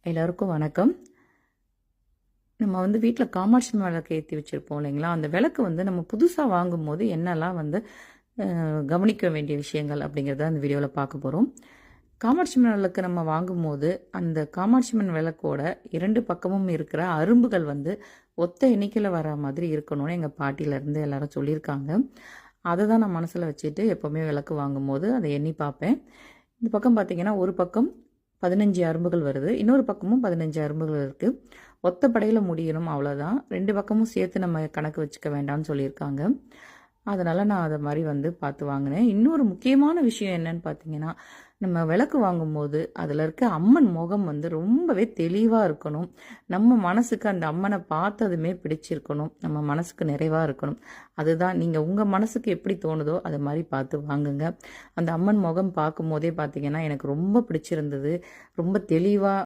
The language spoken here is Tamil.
எல்லாருக்கும் வணக்கம். நம்ம வீட்டில் காமாட்சி விளக்கு ஏற்றி வச்சுருப்போம் இல்லைங்களா? அந்த விளக்கு நம்ம புதுசாக வாங்கும்போது என்னெல்லாம் கவனிக்க வேண்டிய விஷயங்கள் அப்படிங்கிறத அந்த வீடியோவில் பார்க்க போகிறோம். காமாட்சி விளக்கு நம்ம வாங்கும்போது அந்த காமாட்சி விளக்கோட 2 பக்கமும் இருக்கிற அரும்புகள் ஒத்த எண்ணிக்கையில் வர மாதிரி இருக்கணும்னு எங்கள் பாட்டியிலேருந்து எல்லாரும் சொல்லியிருக்காங்க. அதை தான் நான் மனசில் வச்சுட்டு எப்போவுமே விளக்கு வாங்கும்போது அதை எண்ணி பார்ப்பேன். இந்த பக்கம் பார்த்தீங்கன்னா ஒரு பக்கம் 15 அரும்புகள் வருது, இன்னொரு பக்கமும் 15 அரும்புகள் இருக்குது. ஒத்த படையில் முடியணும், அவ்வளோதான். 2 பக்கமும் சேர்த்து நம்ம கணக்கு வச்சுக்க வேண்டாம்னு சொல்லியிருக்காங்க. அதனால் நான் அதை மாதிரி பார்த்து வாங்கினேன். இன்னொரு முக்கியமான விஷயம் என்னன்னு பார்த்தீங்கன்னா, நம்ம விளக்கு வாங்கும்போது அதில் இருக்க அம்மன் முகம் ரொம்பவே தெளிவாக இருக்கணும். நம்ம மனசுக்கு அந்த அம்மனை பார்த்ததுமே பிடிச்சிருக்கணும், நம்ம மனசுக்கு நிறைவாக இருக்கணும். அதுதான் நீங்கள் உங்கள் மனசுக்கு எப்படி தோணுதோ அதை மாதிரி பார்த்து வாங்குங்க. அந்த அம்மன் முகம் பார்க்கும் போதே பார்த்தீங்கன்னா எனக்கு ரொம்ப பிடிச்சிருந்தது. ரொம்ப தெளிவாக